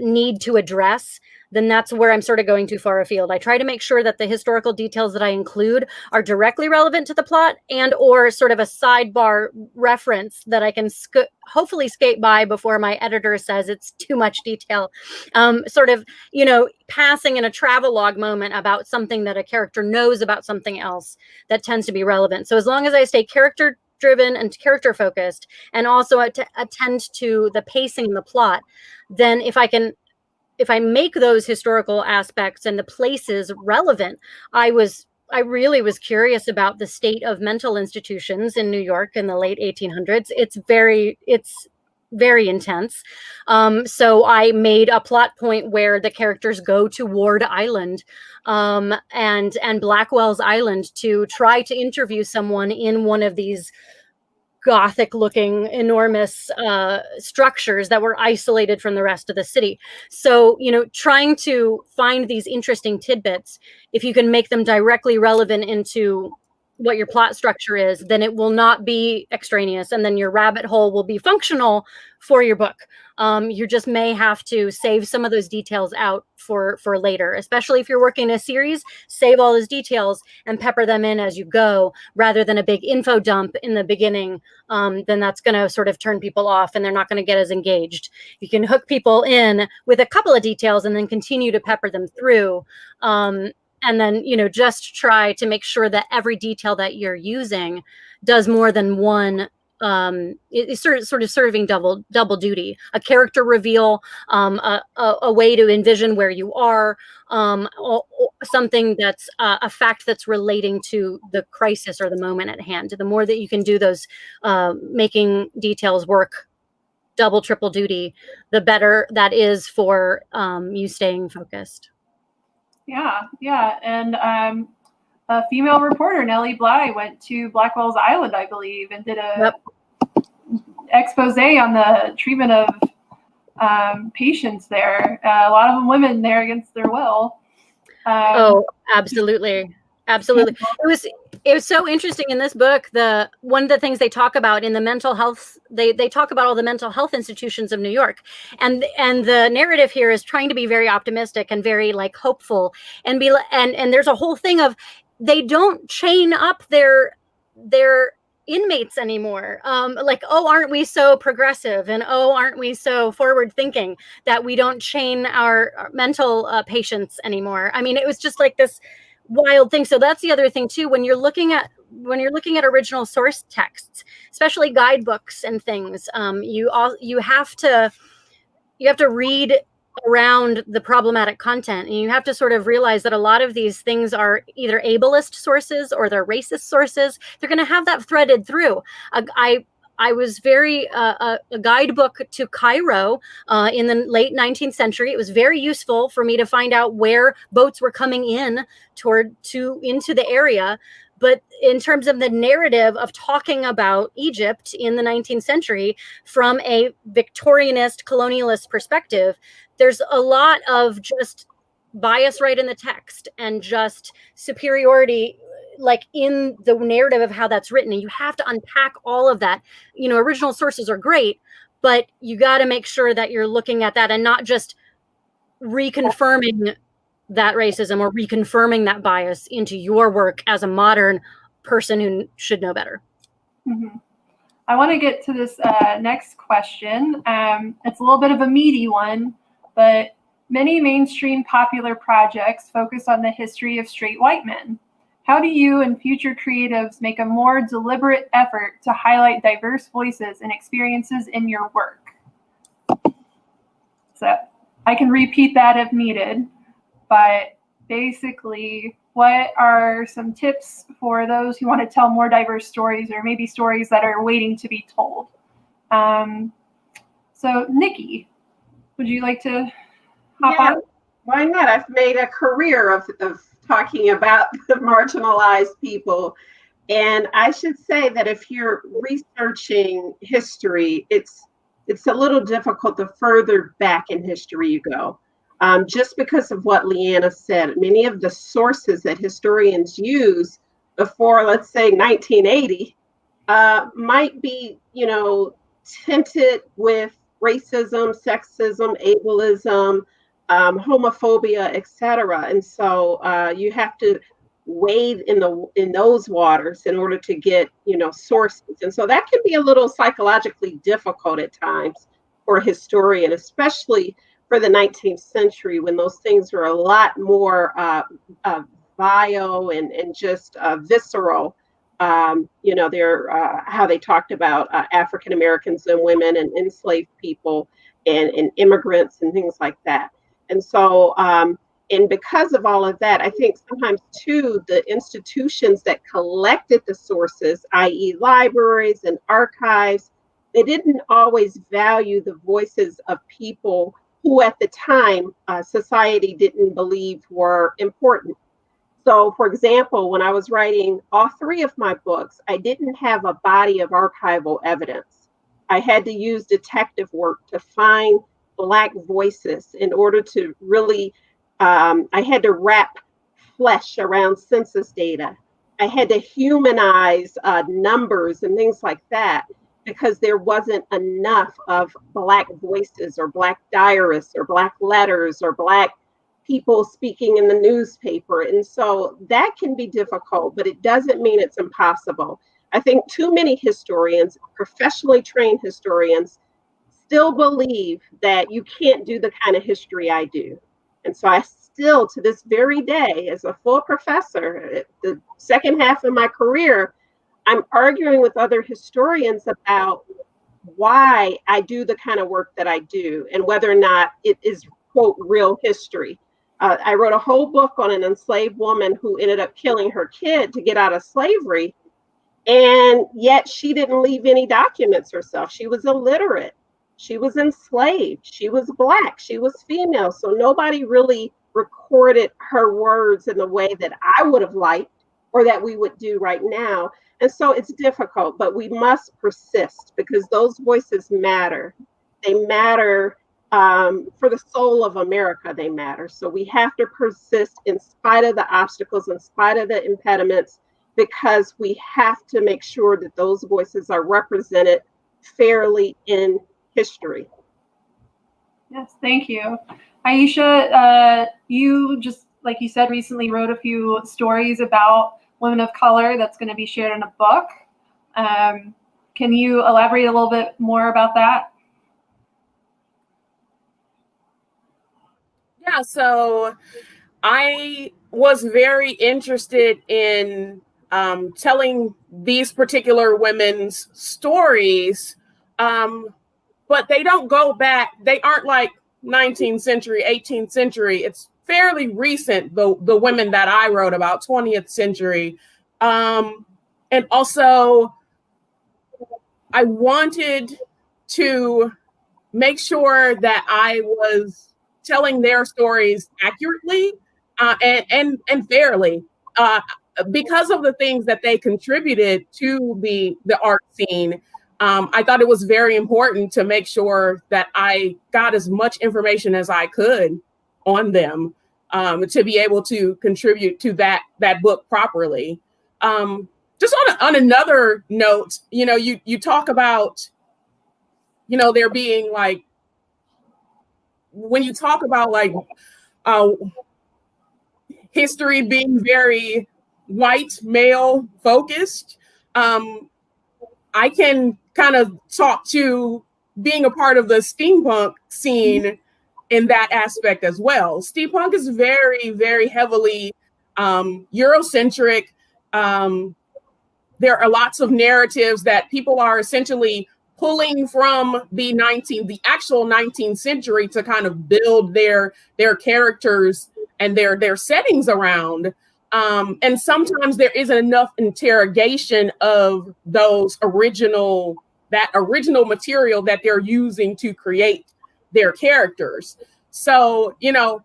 need to address, then that's where I'm sort of going too far afield. I try to make sure that the historical details that I include are directly relevant to the plot, and or sort of a sidebar reference that I can hopefully skate by before my editor says it's too much detail. Sort of, passing in a travelogue moment about something that a character knows about something else that tends to be relevant. So as long as I stay character driven and character focused, and also attend to the pacing in the plot, then if I make those historical aspects and the places relevant, I really was curious about the state of mental institutions in New York in the late 1800s. very intense. So I made a plot point where the characters go to Ward Island and Blackwell's Island to try to interview someone in one of these Gothic looking enormous structures that were isolated from the rest of the city. So, trying to find these interesting tidbits, if you can make them directly relevant into what your plot structure is, then it will not be extraneous, and then your rabbit hole will be functional for your book. You just may have to save some of those details out for later, especially if you're working a series. Save all those details and pepper them in as you go, rather than a big info dump in the beginning. Then that's going to sort of turn people off, and they're not going to get as engaged. You can hook people in with a couple of details and then continue to pepper them through. And then, just try to make sure that every detail that you're using does more than one. It's sort of serving double duty. A character reveal, a way to envision where you are, or something that's a fact that's relating to the crisis or the moment at hand. The more that you can do those, making details work double, triple duty, the better that is for you staying focused. Yeah. And a female reporter, Nellie Bly, went to Blackwell's Island, I believe, and did a expose on the treatment of patients there. A lot of them women there against their will. Absolutely. It was so interesting in this book. One of the things they talk about in the mental health, they talk about all the mental health institutions of New York, and the narrative here is trying to be very optimistic and very hopeful, and there's a whole thing of they don't chain up their inmates anymore. Aren't we so progressive, and aren't we so forward thinking that we don't chain our mental patients anymore? I mean, it was just like this wild thing. So that's the other thing too, when you're looking at original source texts, especially guidebooks and things, you have to read around the problematic content, and you have to sort of realize that a lot of these things are either ableist sources or they're racist sources. They're going to have that threaded through. I was very a guidebook to Cairo in the late 19th century. It was very useful for me to find out where boats were coming in into the area. But in terms of the narrative of talking about Egypt in the 19th century from a Victorianist colonialist perspective, there's a lot of just bias right in the text and just superiority in the narrative of how that's written. And you have to unpack all of that. Original sources are great, but you got to make sure that you're looking at that and not just reconfirming that racism or reconfirming that bias into your work as a modern person who should know better. Mm-hmm. I want to get to this next question. It's a little bit of a meaty one, but many mainstream popular projects focus on the history of straight white men. How do you and future creatives make a more deliberate effort to highlight diverse voices and experiences in your work? So I can repeat that if needed, but basically, what are some tips for those who want to tell more diverse stories, or maybe stories that are waiting to be told? So Nikki, would you like to hop on? Why not? I've made a career of talking about the marginalized people. And I should say that if you're researching history, it's a little difficult the further back in history you go. Just because of what Lyanna said, many of the sources that historians use before, let's say, 1980, might be, tinted with racism, sexism, ableism, homophobia, etc. And so you have to wade in those waters in order to get, sources. And so that can be a little psychologically difficult at times for a historian, especially for the 19th century, when those things were a lot more vile and just visceral. How they talked about African Americans and women and enslaved people and immigrants and things like that. And so, and because of all of that, I think sometimes too, the institutions that collected the sources, i.e. libraries and archives, they didn't always value the voices of people who at the time society didn't believe were important. So, for example, when I was writing all three of my books, I didn't have a body of archival evidence. I had to use detective work to find Black voices in order to really, I had to wrap flesh around census data. I had to humanize numbers and things like that because there wasn't enough of Black voices or Black diarists or Black letters or Black people speaking in the newspaper. And so that can be difficult, but it doesn't mean it's impossible. I think too many historians, professionally trained historians, still believe that you can't do the kind of history I do. And so I still, to this very day, as a full professor, the second half of my career, I'm arguing with other historians about why I do the kind of work that I do and whether or not it is, quote, real history. I wrote a whole book on an enslaved woman who ended up killing her kid to get out of slavery. And yet she didn't leave any documents herself. She was illiterate. She was enslaved. She was Black. She was female. So nobody really recorded her words in the way that I would have liked or that we would do right now. And so it's difficult, but we must persist because those voices matter. They matter. For the soul of America, they matter. So we have to persist in spite of the obstacles, in spite of the impediments, because we have to make sure that those voices are represented fairly in history. Yes, thank you. Aiesha, you just, like you said, recently wrote a few stories about women of color that's going to be shared in a book. Can you elaborate a little bit more about that? Yeah, so I was very interested in telling these particular women's stories, but they don't go back. They aren't like 19th century, 18th century. It's fairly recent, the women that I wrote about, 20th century. And also, I wanted to make sure that I was telling their stories accurately and fairly because of the things that they contributed to the art scene. I thought it was very important to make sure that I got as much information as I could on them to be able to contribute to that book properly. Just on another note, you talk about, there being like, when you talk about like history being very white male focused, I can kind of talk to being a part of the steampunk scene in that aspect as well. Steampunk is very, very heavily Eurocentric. There are lots of narratives that people are essentially pulling from the actual 19th century to kind of build their characters and their settings around. And sometimes there isn't enough interrogation of those original material that they're using to create their characters. So,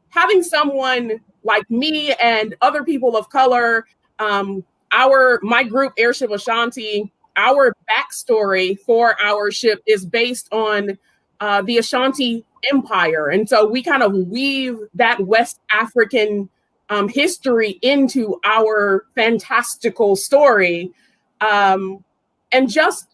having someone like me and other people of color, my group, Airship Ashanti, our backstory for our ship is based on the Ashanti Empire. And so we kind of weave that West African history into our fantastical story. And just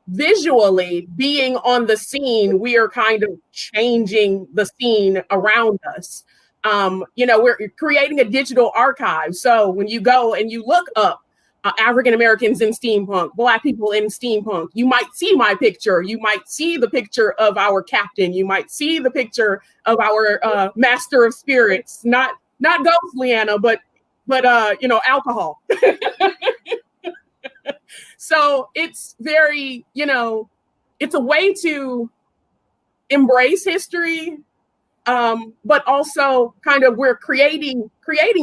visually being on the scene, we are kind of changing the scene around us. We're creating a digital archive. So when you go and you look up African Americans in steampunk, Black people in steampunk, you might see my picture. You might see the picture of our captain. You might see the picture of our master of spirits, not ghost Lyanna, but alcohol. So it's very, it's a way to embrace history, but also kind of we're creating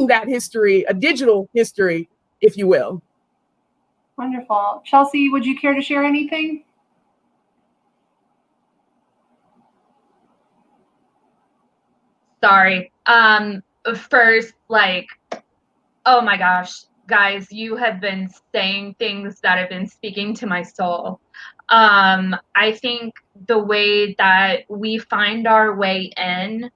that history, a digital history, if you will. Wonderful. Chelsie, would you care to share anything? Sorry. First, like, oh my gosh, guys, you have been saying things that have been speaking to my soul. I think the way that we find our way in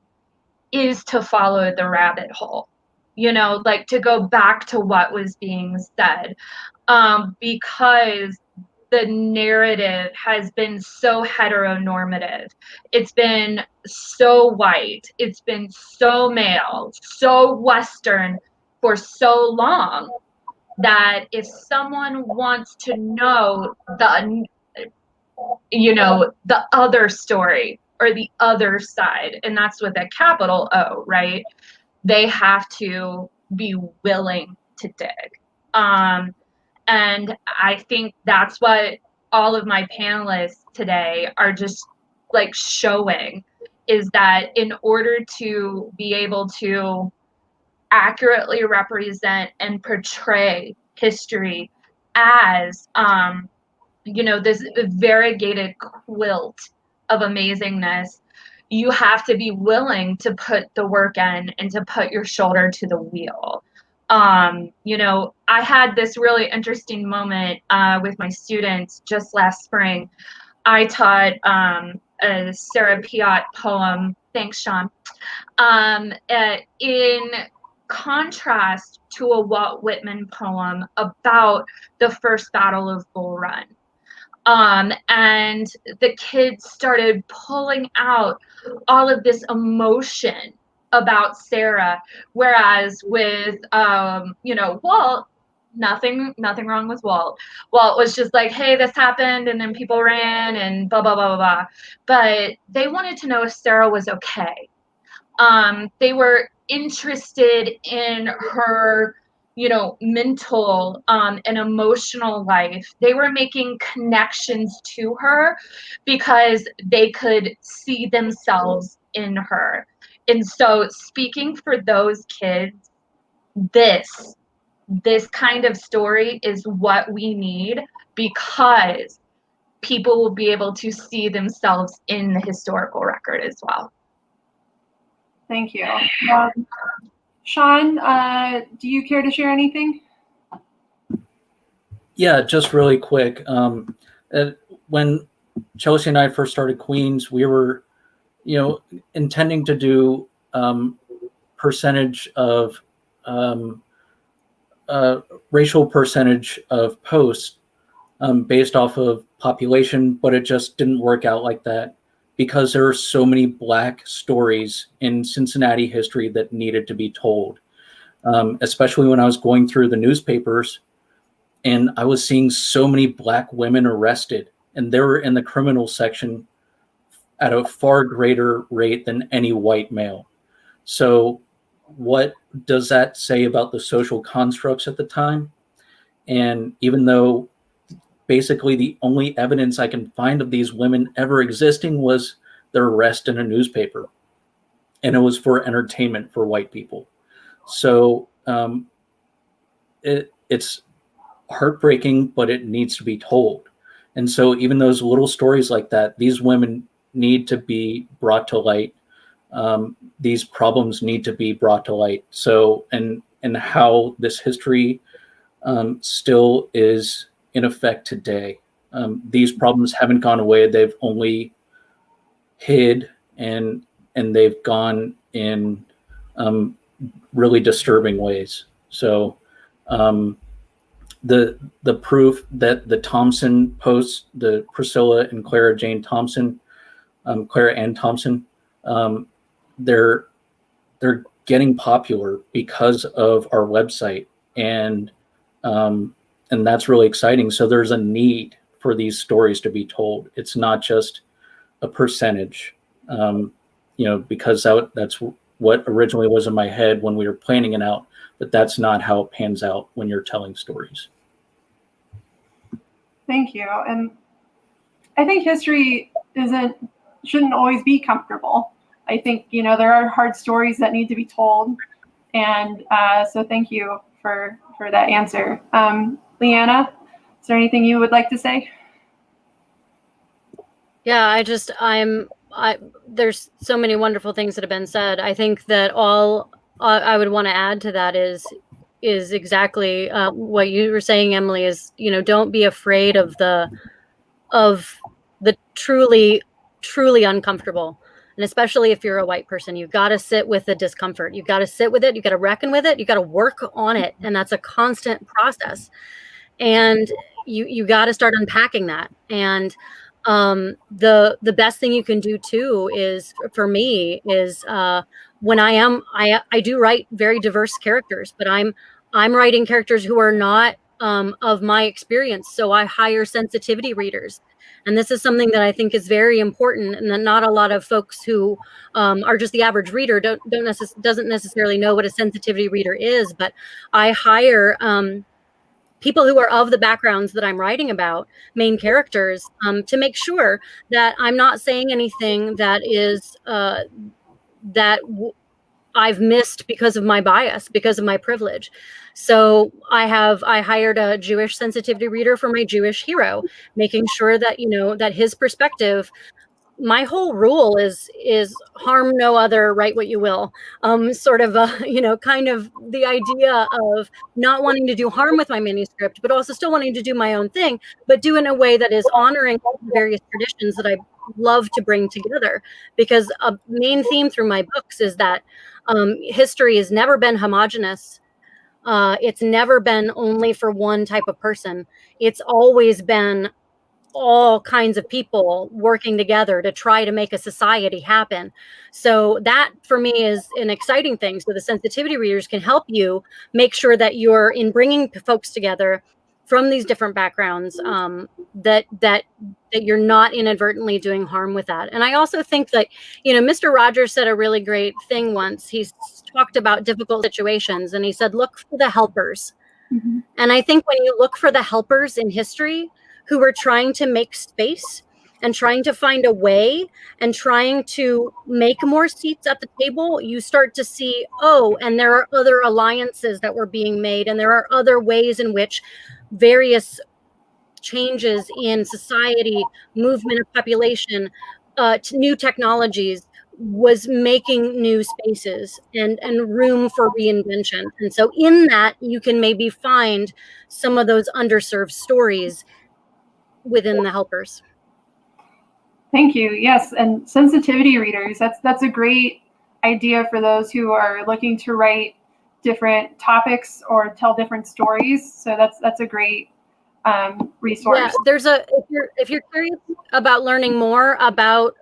is to follow the rabbit hole, you know, like to go back to what was being said, because the narrative has been so heteronormative. It's been so white. It's been so male, so Western for so long that if someone wants to know the, you know, the other story or the other side, and that's with a capital O, right? They have to be willing to dig. And I think that's what all of my panelists today are just like showing, is that in order to be able to accurately represent and portray history as, you know, this variegated quilt of amazingness, you have to be willing to put the work in and to put your shoulder to the wheel. You know, I had this really interesting moment with my students just last spring. I taught a Sarah Piatt poem, thanks Shawn, in contrast to a Walt Whitman poem about the first Battle of Bull Run. And the kids started pulling out all of this emotion about Sarah, whereas with you know, Walt, nothing wrong with Walt. Walt was just like, hey, this happened, and then people ran and blah blah blah blah blah. But they wanted to know if Sarah was okay. They were interested in her, you know, mental and emotional life. They were making connections to her because they could see themselves in her. And so speaking for those kids, this kind of story is what we need, because people will be able to see themselves in the historical record as well. Thank you. Shawn, do you care to share anything? Yeah, just really quick. When Chelsie and I first started Queens, we were, you know, intending to do percentage of racial percentage of posts based off of population, but it just didn't work out like that because there are so many Black stories in Cincinnati history that needed to be told, especially when I was going through the newspapers and I was seeing so many Black women arrested, and they were in the criminal section at a far greater rate than any white male. So what does that say about the social constructs at the time? And even though basically the only evidence I can find of these women ever existing was their arrest in a newspaper, and it was for entertainment for white people. So it's heartbreaking, but it needs to be told. And so even those little stories like that, these women need to be brought to light. These problems need to be brought to light. So, and how this history still is in effect today. These problems haven't gone away. They've only hid, and they've gone in really disturbing ways. So the proof that the Thompson posts, the Priscilla and Clara Ann Thompson, they're getting popular because of our website, and that's really exciting. So there's a need for these stories to be told. It's not just a percentage, because that's what originally was in my head when we were planning it out, but that's not how it pans out when you're telling stories. Thank you. And I think history shouldn't always be comfortable. I think, there are hard stories that need to be told. And so thank you for that answer. Leanna, is there anything you would like to say? Yeah, I'm there's so many wonderful things that have been said. I think that all I would want to add to that is exactly what you were saying, Emily, is, don't be afraid of the truly uncomfortable. And especially if you're a white person, you've got to sit with the discomfort. You've got to sit with it. You've got to reckon with it. You've got to work on it. And that's a constant process. And you got to start unpacking that. And the best thing you can do too is, for me, is when I do write very diverse characters, but I'm writing characters who are not of my experience. So I hire sensitivity readers. And this is something that I think is very important, and that not a lot of folks who are just the average reader doesn't necessarily know what a sensitivity reader is. But I hire people who are of the backgrounds that I'm writing about, main characters, to make sure that I'm not saying anything that is I've missed because of my bias, because of my privilege. So I hired a Jewish sensitivity reader for my Jewish hero, making sure that, that his perspective, my whole rule is harm no other, write what you will. Sort of kind of the idea of not wanting to do harm with my manuscript, but also still wanting to do my own thing, but do it in a way that is honoring the various traditions that I love to bring together. Because a main theme through my books is that history has never been homogenous. It's never been only for one type of person. It's always been all kinds of people working together to try to make a society happen. So that, for me, is an exciting thing. So the sensitivity readers can help you make sure that you're, in bringing folks together from these different backgrounds, that you're not inadvertently doing harm with that. And I also think that, Mr. Rogers said a really great thing once. He's talked about difficult situations, and he said, look for the helpers. Mm-hmm. And I think when you look for the helpers in history who were trying to make space and trying to find a way and trying to make more seats at the table, you start to see, and there are other alliances that were being made, and there are other ways in which various changes in society, movement of population, new technologies was making new spaces and room for reinvention. And so in that, you can maybe find some of those underserved stories within the helpers. Thank you. Yes, and sensitivity readers, that's a great idea for those who are looking to write different topics or tell different stories. So that's a great resource. Yeah, there's if you're curious about learning more about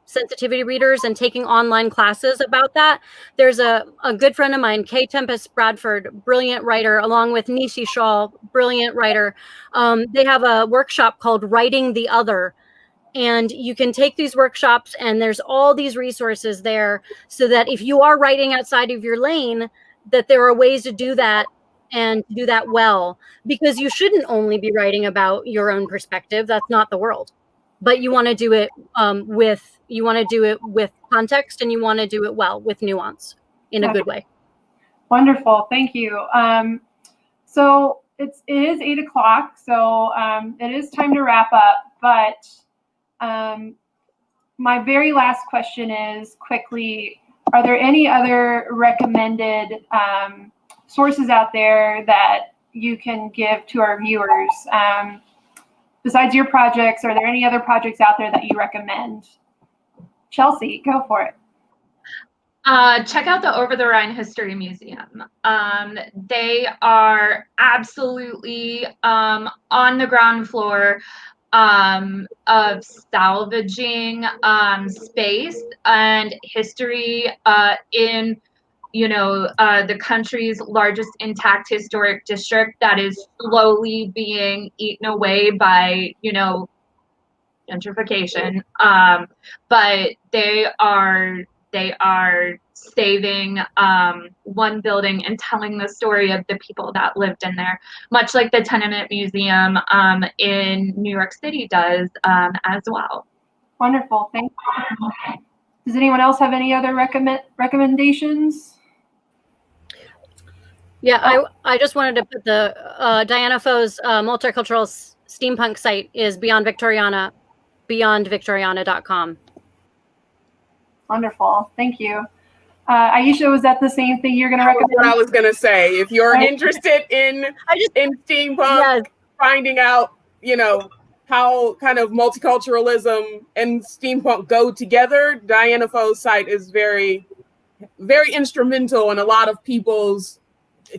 sensitivity readers and taking online classes about that, there's a good friend of mine, Kay Tempest Bradford, brilliant writer, along with Nishi Shaw, brilliant writer. They have a workshop called Writing the Other. And you can take these workshops, and there's all these resources there, so that if you are writing outside of your lane, that there are ways to do that, and do that well, because you shouldn't only be writing about your own perspective. That's not the world, but you want to do it with context, and you want to do it well with nuance in a good way. Wonderful. Thank you. So it is 8 o'clock. So it is time to wrap up, but my very last question is, quickly, are there any other recommended sources out there that you can give to our viewers? Besides your projects, are there any other projects out there that you recommend? Chelsie, go for it. Check out the Over the Rhine History Museum. They are absolutely on the ground floor of salvaging space and history in the country's largest intact historic district that is slowly being eaten away by gentrification, but they are saving one building and telling the story of the people that lived in there, much like the Tenement Museum in New York City does as well. Wonderful. Thank you. Does anyone else have any other recommendations? Yeah, I just wanted to put the Diana Foe's multicultural steampunk site is beyondvictoriana.com. Wonderful. Thank you. Aiesha, was that the same thing you're going to recommend? What I was going to say. If you're interested in steampunk, Yes. finding out, how kind of multiculturalism and steampunk go together, Diana Foe's site is very, very instrumental in a lot of people's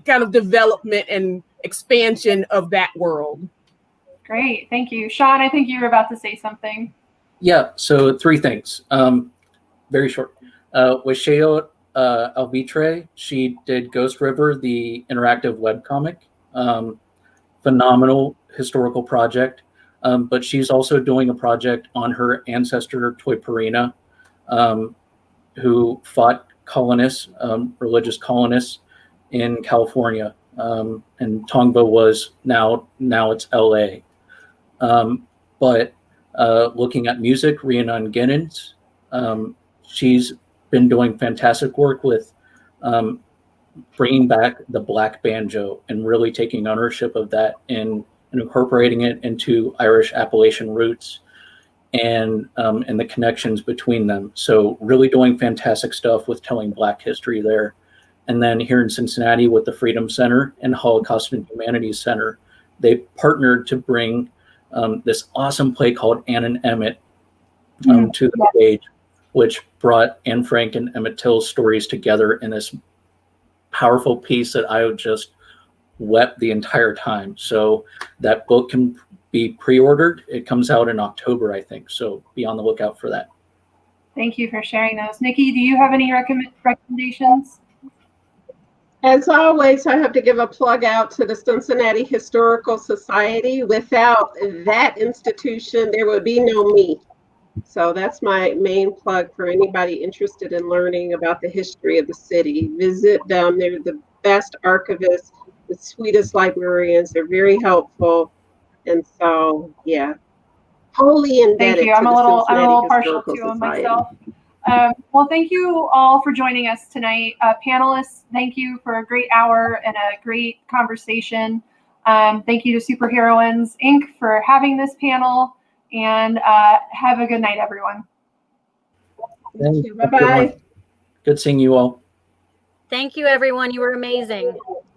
kind of development and expansion of that world. Great. Thank you. Shawn, I think you were about to say something. Yeah, so 3 things. Very short. With Sheo Alvitre, she did Ghost River, the interactive webcomic. Phenomenal historical project. But she's also doing a project on her ancestor, Toyparina, who fought colonists, religious colonists in California. And Tongva was now it's LA. But looking at music, Rhiannon Ginnens, she's been doing fantastic work with bringing back the black banjo and really taking ownership of that and incorporating it into Irish Appalachian roots and the connections between them. So really doing fantastic stuff with telling Black history there. And then here in Cincinnati with the Freedom Center and Holocaust and Humanities Center, they partnered to bring this awesome play called Anne and Emmett to the stage, which brought Anne Frank and Emmett Till's stories together in this powerful piece that I just wept the entire time. So that book can be pre-ordered. It comes out in October, I think. So be on the lookout for that. Thank you for sharing those. Nikki, do you have any recommendations? As always, I have to give a plug out to the Cincinnati Historical Society. Without that institution, there would be no me. So that's my main plug for anybody interested in learning about the history of the city. Visit them. They're the best archivists, the sweetest librarians. They're very helpful. And so, yeah, wholly indebted Thank you. I'm to a the little Cincinnati partial Historical to them Society. myself. Well, thank you all for joining us tonight. Panelists, thank you for a great hour and a great conversation. Thank you to Superheroines Inc. for having this panel, and have a good night, everyone. Thank you. Bye-bye. Good seeing you all. Thank you, everyone. You were amazing.